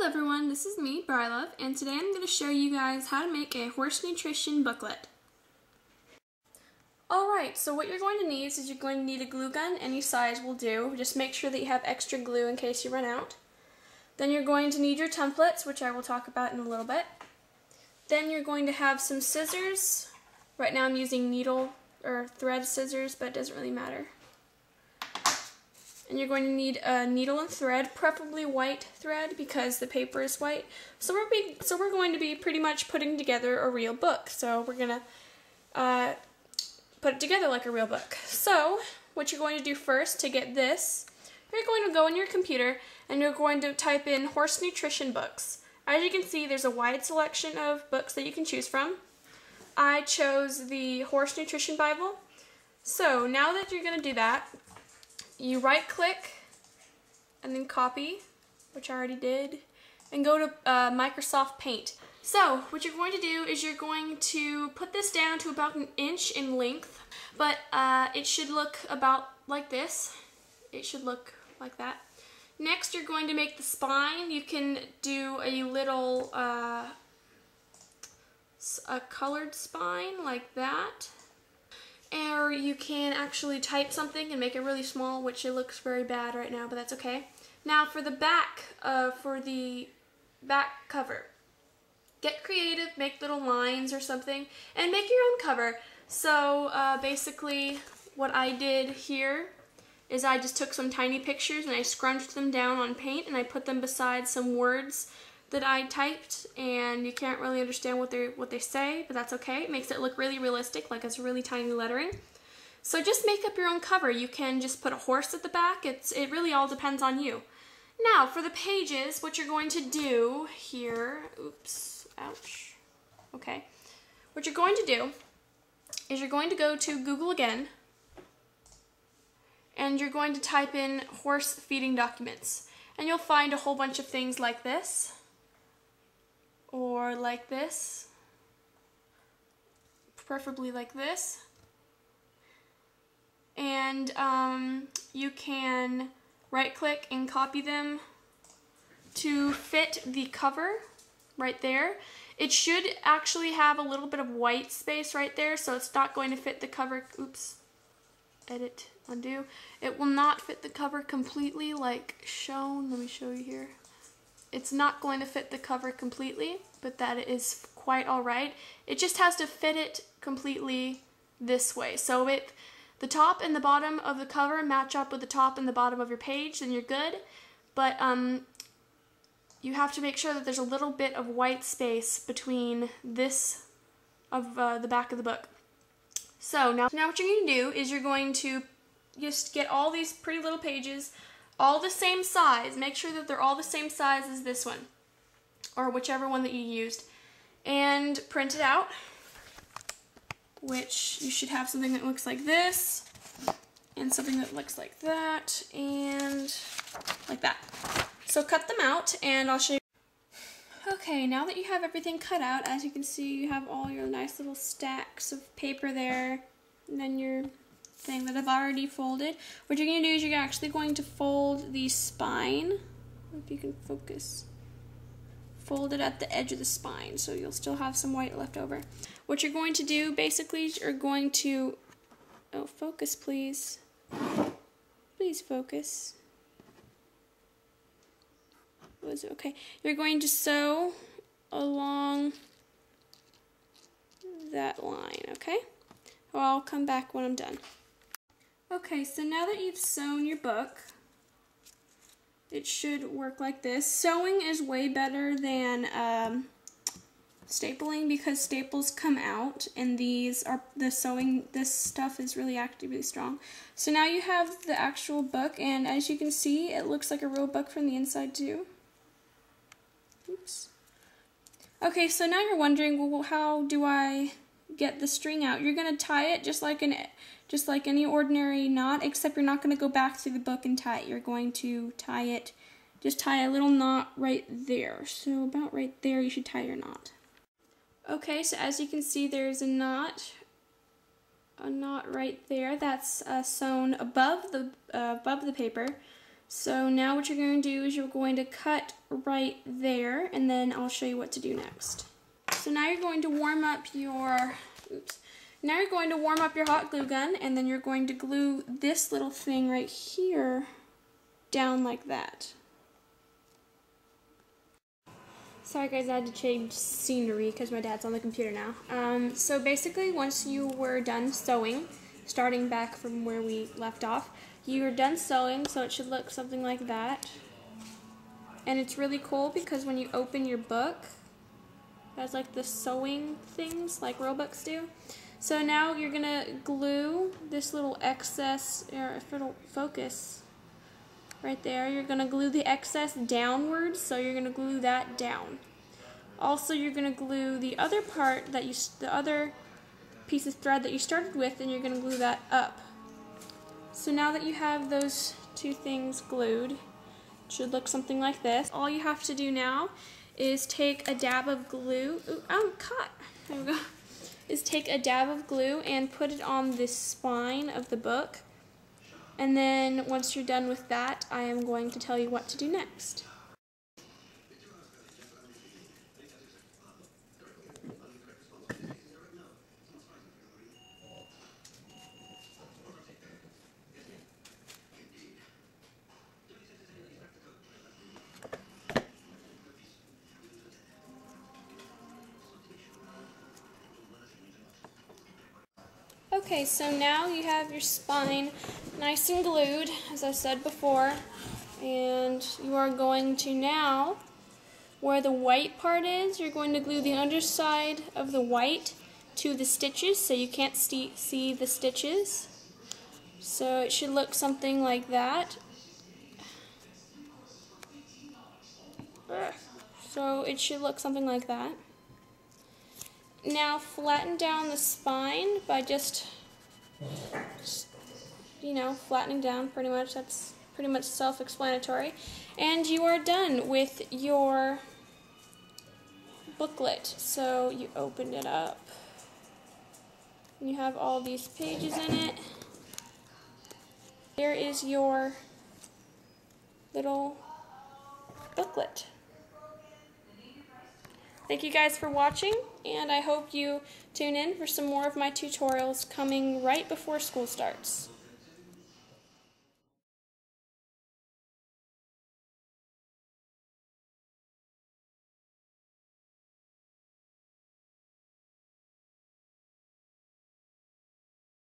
everyone, this is me, Breyer, and today I'm going to show you guys how to make a horse nutrition booklet. Alright, so what you're going to need is you're going to need a glue gun, any size will do. Just make sure that you have extra glue in case you run out. Then you're going to need your templates, which I will talk about in a little bit. Then you're going to have some scissors. Right now I'm using needle or thread scissors, but it doesn't really matter. And you're going to need a needle and thread, preferably white thread because the paper is white. So we're going to be pretty much putting together a real book. So we're going to put it together like a real book. So what you're going to do first to get this, you're going to go on your computer and you're going to type in horse nutrition books. As you can see, there's a wide selection of books that you can choose from. I chose the Horse Nutrition Bible. So now that you're going to do that, you right click and then copy, which I already did, and go to Microsoft Paint. So what you're going to do is you're going to put this down to about 1 inch in length, but it should look about like this. It should look like that. Next you're going to make the spine. You can do a little a colored spine like that. Or you can actually type something and make it really small, which it looks very bad right now, but that's okay. Now for the back cover, get creative, make little lines or something, and make your own cover. So basically what I did here is I just took some tiny pictures and I scrunched them down on paint and I put them beside some words that I typed, and you can't really understand what they say, but that's okay. It makes it look really realistic, like it's really tiny lettering. So just make up your own cover. You can just put a horse at the back. It really all depends on you. Now for the pages, what you're going to do here, oops, ouch, okay. What you're going to do is you're going to go to Google again, and you're going to type in horse feeding documents, and you'll find a whole bunch of things like this, or like this, preferably like this, and you can right click and copy them to fit the cover right there. It should actually have a little bit of white space right there, so it's not going to fit the cover. Oops, edit, undo. It will not fit the cover completely like shown. Let me show you here. It's not going to fit the cover completely, but that is quite alright. It just has to fit it completely this way. So if the top and the bottom of the cover match up with the top and the bottom of your page, then you're good. But you have to make sure that there's a little bit of white space between this of the back of the book. So now what you're going to do is you're going to just get all these pretty little pages, all the same size. Make sure that they're all the same size as this one, or whichever one that you used, and print it out, which you should have something that looks like this, and something that looks like that, and like that. So cut them out, and I'll show you. Okay, now that you have everything cut out, as you can see, you have all your nice little stacks of paper there, and then your thing that I've already folded. What you're going to do is you're actually going to fold the spine, if you can focus, fold it at the edge of the spine, so you'll still have some white left over. What you're going to do basically is you're going to, oh, focus please, please focus. Was it okay? You're going to sew along that line, okay? Well, I'll come back when I'm done. Okay, so now that you've sewn your book, it should work like this. Sewing is way better than stapling because staples come out, and these are the sewing. This stuff is really strong. So now you have the actual book, and as you can see, it looks like a real book from the inside too. Oops. Okay, so now you're wondering, well, how do I get the string out? You're going to tie it just like any ordinary knot, except you're not going to go back through the book and tie it. You're going to tie it, just tie a little knot right there. So about right there you should tie your knot. Okay, so as you can see, there's a knot right there that's sewn above the paper. So now what you're going to do is you're going to cut right there, and then I'll show you what to do next. So now you're going to warm up your, now you're going to warm up your hot glue gun, and then you're going to glue this little thing right here down like that. Sorry guys, I had to change scenery because my dad's on the computer now. So basically, once you were done sewing, starting back from where we left off, you are done sewing, so it should look something like that. And it's really cool because when you open your book, it has like the sewing things like real books do. So now you're gonna glue this little excess, or if it'll focus, right there, you're going to glue the excess downwards, so you're going to glue that down. Also, you're going to glue the other part that the other piece of thread that you started with, and you're going to glue that up. So now that you have those two things glued, it should look something like this. All you have to do now is take a dab of glue. Ooh, I'm caught. There we go. Is take a dab of glue and put it on the spine of the book. And then once you're done with that, I am going to tell you what to do next. Okay, so now you have your spine nice and glued, as I said before, and you are going to now, where the white part is, you're going to glue the underside of the white to the stitches so you can't see the stitches. So it should look something like that. So it should look something like that. Now flatten down the spine by just flattening down pretty much. That's pretty much self-explanatory. And you are done with your booklet. So you opened it up. You have all these pages in it. There is your little booklet. Thank you guys for watching, and I hope you tune in for some more of my tutorials coming right before school starts.